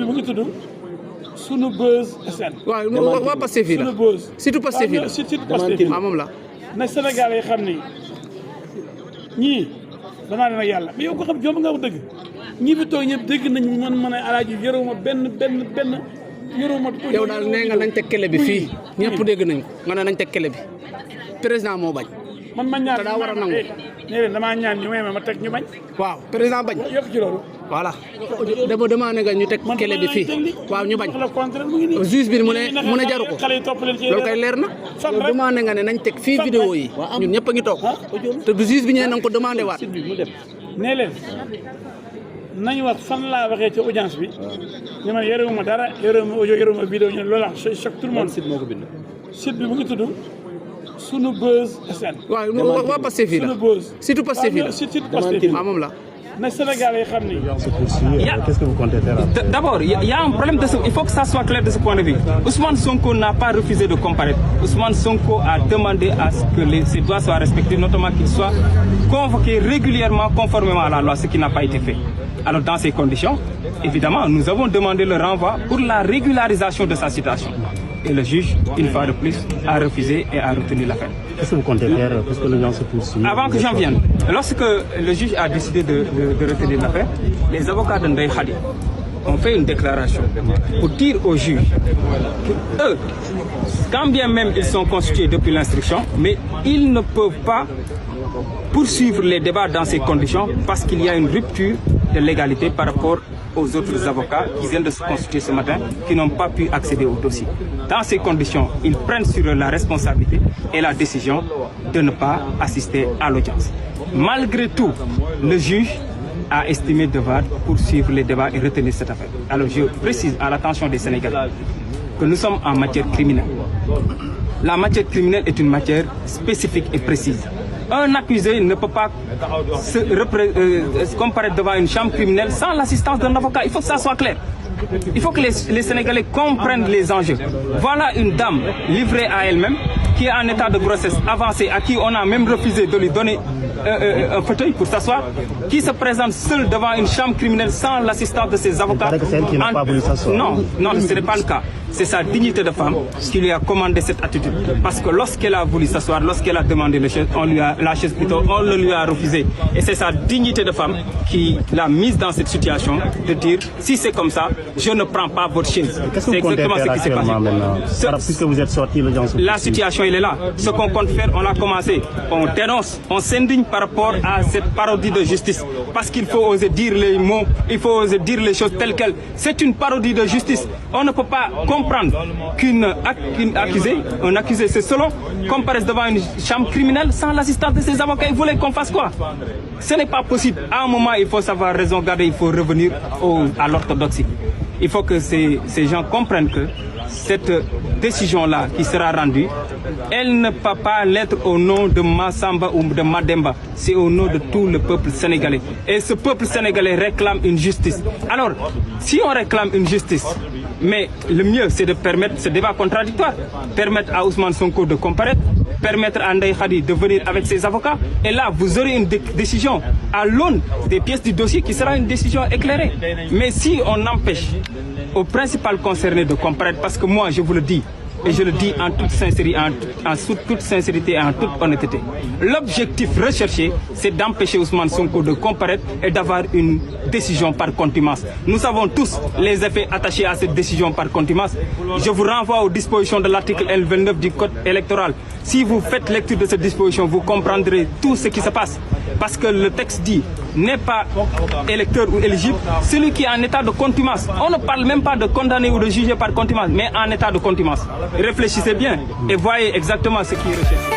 mu ngi tudd sunu buzz SN. waaw waa Pastef fii la sunu buzz surtout Pastef fii la surtout Pastef fii la moom la. na Sénégal yi xam ni ñii danaa leen ak yàlla mais yow ko xam jom nga wax dëgg ñii fi toog ñëpp dégg nañ man a alaaji yoruma benn yoruma. yow daal nee nga nañ teg kele bi fii ñëpp dégg nañ ko nga ne nañ teg kele bi président moo bañ. man ma ñaan daa war a nangu. nee leen damaa ñaan ñu may ma teg ñu bañ. waaw président bañ. yëpp ci loolu. voilà dama demandé nga ñu teg kele bi fii waaw ñu bañ. juge bi mu ne jaru ko loolu kay leer na. yow demandé nga ne nañ teg fii vidéo yi ñun ñëpp a ngi toog te du juge bi ñëwee na nga ko demandé waat. nee leen nañ wax fan laa waxee ci audience bi ñu man yorewuma dara yorewuma audio yorewuma vidéo ñu ne loolu choc tout le monde. site moo ko bind. site bi mu ngi tudd sunu buzz SN. waaw waa Pastef fii la surtout Pastef fii la waaw moom la. na Sénégal yi xam ni. Qu'est-ce que vous comptez faire? D'abord, il y a un problème il faut que ça soit clair de ce point de vue. Ousmane Sonko n'a pas refusé de comparaître. Ousmane Sonko a demandé à ce que ses droits soient respectés, notamment qu'il soit convoqué régulièrement conformément à la loi, ce qui n'a pas été fait. Alors dans ces conditions, évidemment, nous avons demandé le renvoi pour la régularisation de sa situation. Et le juge, une fois de plus, a refusé et a retenu l'affaire. Qu'est-ce que vous comptez faire puisque le gens se poursuit? Avant que j'en vienne, lorsque le juge a décidé de retenir l'affaire, les avocats de Ndeye Khady ont fait une déclaration pour dire au juge qu'eux, quand bien même ils sont constitués depuis l'instruction, mais ils ne peuvent pas poursuivre les débats dans ces conditions parce qu'il y a une rupture de légalité par rapport aux autres avocats qui viennent de se constituer ce matin, qui n'ont pas pu accéder au dossier. Dans ces conditions, ils prennent sur eux la responsabilité et la décision de ne pas assister à l'audience. Malgré tout, le juge a estimé devoir poursuivre les débats et retenir cette affaire. Alors je précise à l'attention des Sénégalais que nous sommes en matière criminelle. La matière criminelle est une matière spécifique et précise. Un accusé ne peut pas comparaître devant une chambre criminelle sans l'assistance d'un avocat. Il faut que ça soit clair. Il faut que les Sénégalais comprennent les enjeux. Voilà une dame livrée à elle-même qui est en état de grossesse avancée, à qui on a même refusé de lui donner un fauteuil pour s'asseoir, qui se présente seule devant une chambre criminelle sans l'assistance de ses avocats. C'est elle qui n'a pas voulu s'asseoir. Non, ce n'est pas le cas. C'est sa dignité de femme qui lui a commandé cette attitude. Parce que lorsqu'elle a voulu s'asseoir, lorsqu'elle a demandé la chaise, on le lui a refusé. Et c'est sa dignité de femme qui l'a mise dans cette situation de dire, si c'est comme ça, je ne prends pas votre chaise. Qu'est-ce que vous comptez faire actuellement maintenant? Puisque vous êtes sorti, le gens se La situation, elle est là. Ce qu'on compte faire, on l'a commencé. On dénonce, on s'indigne par rapport à cette parodie de justice. Parce qu'il faut oser dire les mots, il faut oser dire les choses telles quelles. C'est une parodie de justice. On ne peut pas comprendre un accusé, c'est selon, comparaisse devant une chambre criminelle sans l'assistance de ses avocats. Ils voulaient qu'on fasse quoi? Ce n'est pas possible. À un moment, il faut savoir raison garder, il faut revenir à l'orthodoxie. Il faut que ces gens comprennent que cette décision-là qui sera rendue, elle ne peut pas l'être au nom de Massamba ou de Mademba, c'est au nom de tout le peuple sénégalais. Et ce peuple sénégalais réclame une justice. Alors, si on réclame une justice, mais le mieux c'est de permettre ce débat contradictoire, permettre à Ousmane Sonko de comparaître, permettre à Ndeye Khady de venir avec ses avocats, et là vous aurez une décision à l'aune des pièces du dossier qui sera une décision éclairée. Mais si on empêche au principal concerné de comparaître, parce que moi je vous le dis, et je le dis en toute sincérité, et en toute honnêteté, l'objectif recherché, c'est d'empêcher Ousmane Sonko de comparaître et d'avoir une décision par contumace. Nous savons tous les effets attachés à cette décision par contumace. Je vous renvoie aux dispositions de l'article L29 du Code électoral. Si vous faites lecture de cette disposition, vous comprendrez tout ce qui se passe. Parce que le texte dit, n'est pas électeur ou éligible celui qui est en état de contumace. On ne parle même pas de condamner ou de juger par contumace, mais en état de contumace. Réfléchissez bien et voyez exactement ce qui est recherché.